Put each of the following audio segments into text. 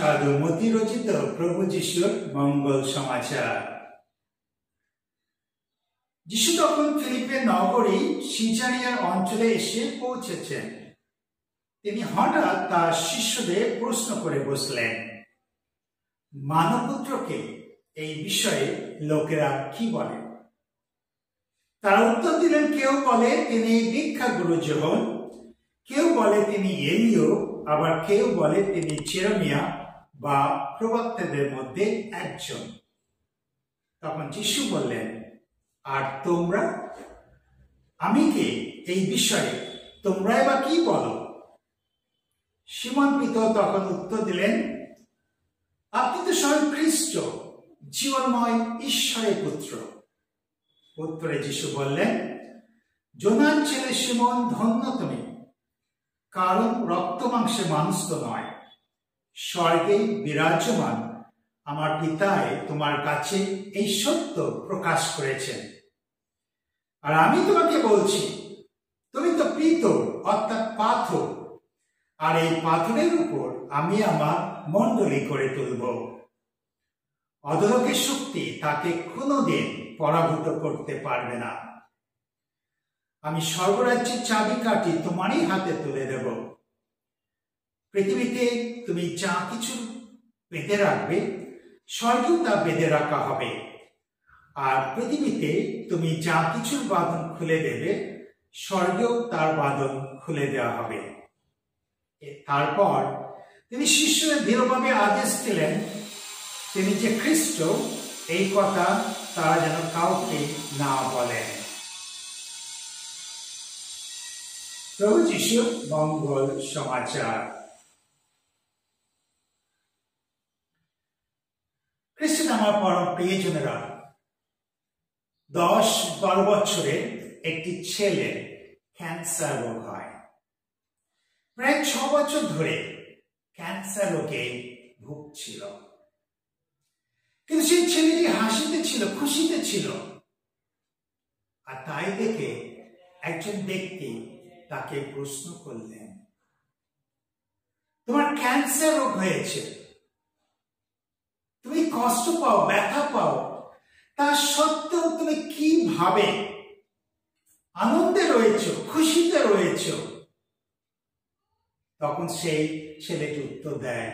সাধু মতি রচিত প্রভু যিশুর মঙ্গল সমাচার। যিশু তখন ফিলিপের নগরী সিজারিয়ার অঞ্চলে এসে পৌঁছেছেন। তিনি হঠাৎ তার শিষ্যদের প্রশ্ন করে বসলেন, মানবপুত্রকে এই বিষয়ে লোকেরা কি বলে? তারা উত্তর দিলেন, কেউ বলে তিনি দীক্ষাগুরু যোহন, কেউ বলে তিনি এলিয়, আবার কেউ বলে তিনি চেরমিয়া বা প্রবক্তাদের মধ্যে একজন। তখন যিশু বললেন, আর তোমরা? আমি কে? এই বিষয়ে তোমরাই বা কি বলো? সিমন পিতর তখন উত্তর দিলেন, আপনি তো স্বয়ং খ্রিস্ট, জীবনময় ঈশ্বরের পুত্র। উত্তরে যিশু বললেন, যোনার ছেলে সিমন, ধন্য তুমি, কারণ রক্ত মাংসে মানুষ তো নয়, স্বর্গে বিরাজমান আমার পিতাই তোমার কাছে এই সত্য প্রকাশ করেছেন। আর আমি তোমাকে বলছি, তুমি তো পিতর অর্থাৎ পাথর, আর এই পাথরের উপর আমি আমার মণ্ডলী করে তুলব। অধোলোকের শক্তি তাকে কোনোদিন পরাভূত করতে পারবে না। আমি স্বর্গরাজ্যের চাবিকাঠি তোমারই হাতে তুলে দেব। পৃথিবীতে তুমি যা কিছু বেঁধে রাখবে, স্বর্গেও তা বেঁধে রাখা হবে, আর পৃথিবীতে তুমি যা কিছুর বাঁধন খুলে দেবে, স্বর্গেও তার বাঁধন খুলে দেওয়া হবে। তারপর তিনি শিষ্যদের দৃঢ়ভাবে আদেশ দিলেন, তিনি যে খ্রিস্ট এই কথা তারা যেন কাউকে না বলেন। প্রভু যিশুর মঙ্গল সমাচার। খ্রিস্ট আমার পরম প্রিয়জনেরা, 10-12 বছরে একটি ছেলে ক্যান্সার রোগ হয়। প্রায় 6 বছর ধরে ক্যান্সার রোগে ভুগছিল, কিন্তু সেই ছেলেটি হাসিতে ছিল, খুশিতে ছিল। আর তাই দেখে একজন ব্যক্তি তাকে প্রশ্ন করলেন, তোমার ক্যান্সার রোগ হয়েছে, তুমি কষ্ট পাও, ব্যথা পাও, তা সত্ত্বেও তুমি কিভাবে আনন্দে রয়েছো, খুশিতে রয়েছো? তখন সেই ছেলেটি উত্তর দেয়,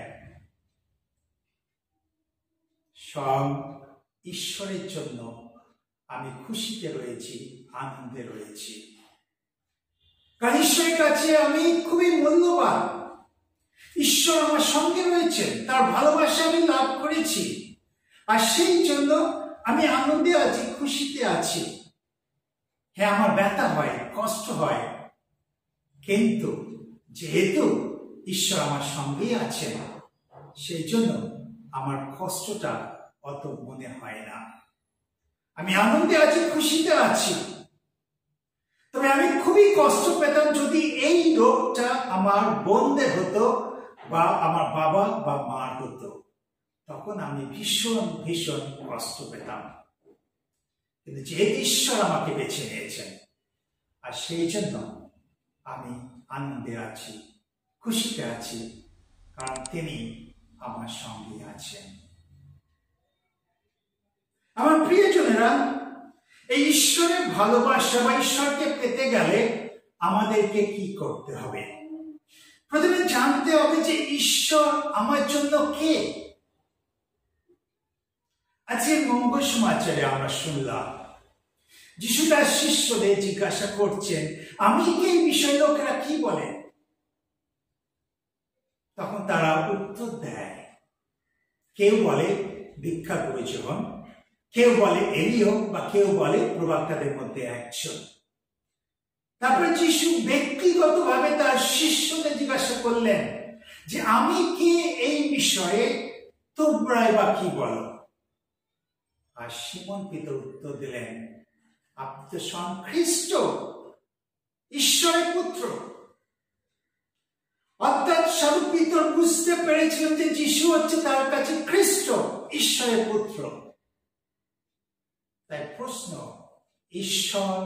স্বয়ং ঈশ্বরের জন্য আমি খুশিতে রয়েছি, আনন্দে রয়েছি। কারণ ঈশ্বরের কাছে আমি খুবই মূল্যবান। ঈশ্বর আমার সঙ্গে রয়েছেন, তার ভালোবাসা আমি লাভ করেছি, আর সেই জন্য আমি আনন্দে আছি, খুশিতে আছি। হ্যাঁ, আমার ব্যথা হয়, কষ্ট হয়, কিন্তু যেহেতু ঈশ্বর আমার সঙ্গেই আছেন, সেই জন্য আমার কষ্টটা অত মনে হয় না। আমি আনন্দে আছি, খুশিতে আছি। তবে আমি খুবই কষ্ট পেতাম যদি এই রোগটা আমার বোনদের হতো বা আমার বাবা বা মার হতো, তখন আমি ভীষণ ভীষণ কষ্ট পেতাম। কিন্তু যেহেতু ঈশ্বর আমাকে বেছে নিয়েছেন, আর সেই জন্য আমি আনন্দে আছি, খুশিতে আছি, কারণ তিনি আমার সঙ্গে আছেন। আমার প্রিয়জনেরা, এই ঈশ্বরের ভালোবাসা বা ঈশ্বরকে পেতে গেলে আমাদেরকে কি করতে হবে? প্রথমে জানতে হবে যে ঈশ্বর আমার জন্য কে। আজকে মঙ্গল সমাচারে আমরা শুনলাম যিশু তার শিষ্যদের জিজ্ঞাসা করছেন, আমি কে? এই বিষয়ে লোকেরা কি বলে? তখন তারা উত্তর দেয়, কেউ বলে দীক্ষাগুরু যোহন, কেউ বলে এলিয়, বা কেউ বলে প্রবক্তাদের মধ্যে একজন। তারপরে যিশু ব্যক্তিগতভাবে তার শিষ্যদের জিজ্ঞাসা করলেন যে আমি কে? এই বিষয়ে তোমরাই বা কি বলো? আর সিমন পিতর উত্তর দিলেন, আপনি তো স্বয়ং খ্রিস্ট, ঈশ্বরের পুত্র। অর্থাৎ সাধু পিতর বুঝতে পেরেছিলেন যে যিশু হচ্ছে তার কাছে খ্রিস্ট, ঈশ্বরের পুত্র। তাই প্রশ্ন, ঈশ্বর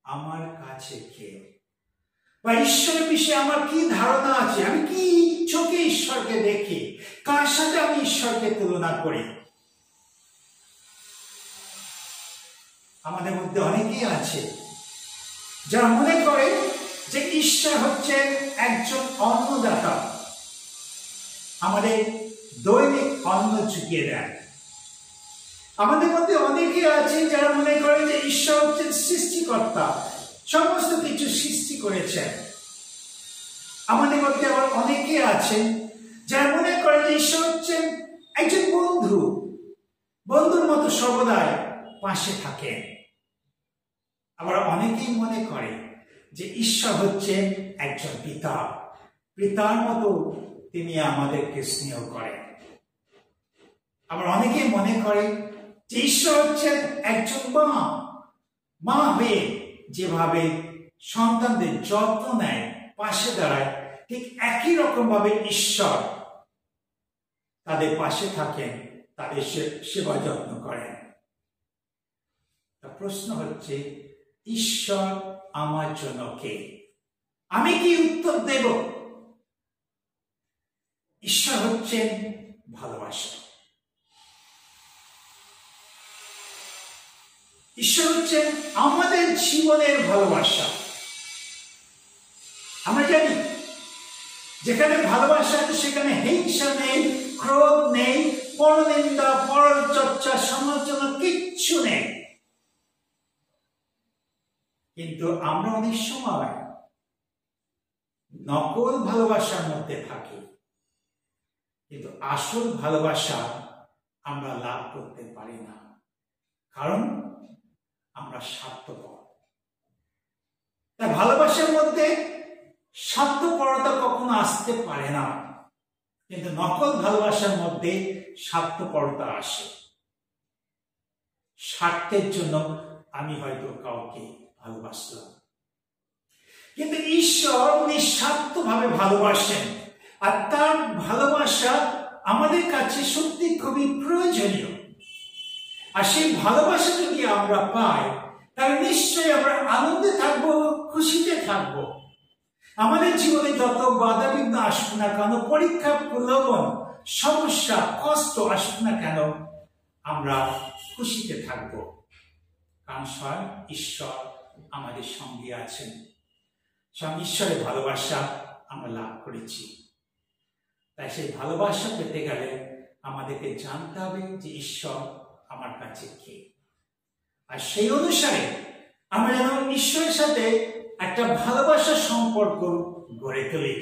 আমার কাছে কে? বা ঈশ্বরের বিষয়ে আমার কি ধারণা আছে, আমি কি চোখে ঈশ্বরকে দেখি, কার সাথে আমি ঈশ্বরকে তুলনা করি। আমাদের মধ্যে অনেকেই আছে যারা মনে করে যে ঈশ্বর হচ্ছেন একজন অন্নদাতা, আমাদের দৈনিক অন্ন চুকিয়ে দেয়। আমাদের মধ্যে অনেকে আছে যারা মনে করে যে ঈশ্বর হচ্ছেন সৃষ্টিকর্তা, সমস্ত কিছু সৃষ্টি করেছেন। আমাদের মধ্যে আবার অনেকে আছেন যারা মনে করে যে ঈশ্বর হচ্ছেন একজন বন্ধু, বন্ধুর মতো সর্বদাই পাশে থাকেন। আবার অনেকেই মনে করে যে ঈশ্বর হচ্ছেন একজন পিতা, পিতার মতো তিনি আমাদেরকে স্নেহ করেন। আবার অনেকেই মনে করে যে ঈশ্বর হচ্ছেন একজন মা, মা হয়ে যেভাবে সন্তানদের যত্ন নেয়, পাশে দাঁড়ায়, ঠিক একই রকম ভাবে ঈশ্বর তাদের পাশে থাকেন, তাদের সেবা যত্ন করেন। প্রশ্ন হচ্ছে, ঈশ্বর আমার জন্য কে? আমি কি উত্তর দেব? ঈশ্বর হচ্ছেন ভালোবাসা। ঈশ্বর হচ্ছেন আমাদের জীবনের ভালোবাসা। আমরা জানি যেখানে ভালোবাসা আছে সেখানে হিংসা নেই, ক্রোধ নেই, পরনিন্দা, পরচর্চা, সমালোচনা কিচ্ছু নেই। কিন্তু আমরা অনেক সময় নকল ভালোবাসার মধ্যে থাকি, কিন্তু আসল ভালোবাসা আমরা লাভ করতে পারি না, কারণ আমরা স্বার্থপর। তাই ভালোবাসার মধ্যে স্বার্থপরতা কখনো আসতে পারে না, কিন্তু নকল ভালোবাসার মধ্যে স্বার্থপরতা আসে। স্বার্থের জন্য আমি হয়তো কাউকে ভালোবাসলাম, কিন্তু ঈশ্বর নিঃস্বার্থভাবে ভালোবাসেন, আর তার ভালোবাসা আমাদের কাছে সত্যি খুবই প্রয়োজনীয়। আর সেই ভালোবাসা যদি আমরা পাই, তাহলে নিশ্চয়ই আমরা আনন্দে থাকবো, খুশিতে থাকবো। আমাদের জীবনে যত বাধা বিঘ্ন আসুক না কেন, পরীক্ষা, প্রলোভন, সমস্যা, কষ্ট আসুক না কেন, আমরা খুশিতে থাকবো, কারণ স্বয়ং ঈশ্বর আমাদের সঙ্গে আছেন। স্বয়ং ঈশ্বরের ভালোবাসা আমরা লাভ করেছি। তাই সেই ভালোবাসা পেতে গেলে আমাদেরকে জানতে হবে যে ঈশ্বর আমার কাছে কে, আর সেই অনুসারে আমরা যেন ঈশ্বরের সাথে একটা ভালোবাসার সম্পর্ক গড়ে তুলি।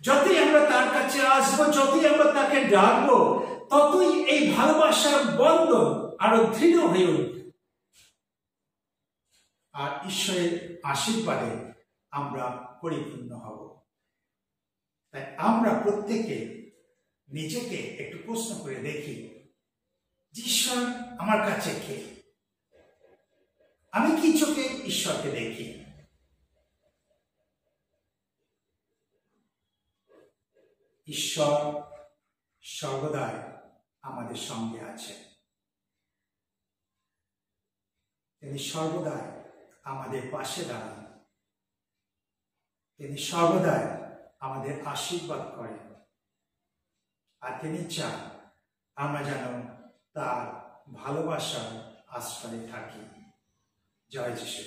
যতই আমরা তার কাছে আসবো, যতই আমরা তাকে ডাকবো, ততই এই ভালোবাসার বন্ধন আরো দৃঢ় হয়ে উঠবে, আর ঈশ্বরের আশীর্বাদে আমরা পরিপূর্ণ হব। তাই আমরা প্রত্যেকে নিজেকে একটু প্রশ্ন করে দেখি, ঈশ্বর আমার কাছে কে? আমি কি চোখে ঈশ্বরকে দেখি? ঈশ্বর সর্বদাই আমাদের সঙ্গে আছে। তিনি সর্বদাই আমাদের পাশে দাঁড়ান, তিনি সর্বদাই আমাদের আশীর্বাদ করেন, আর তিনি চান আমরা যেন তার ভালোবাসার আশ্রয়ে থাকি। জয় যিশু।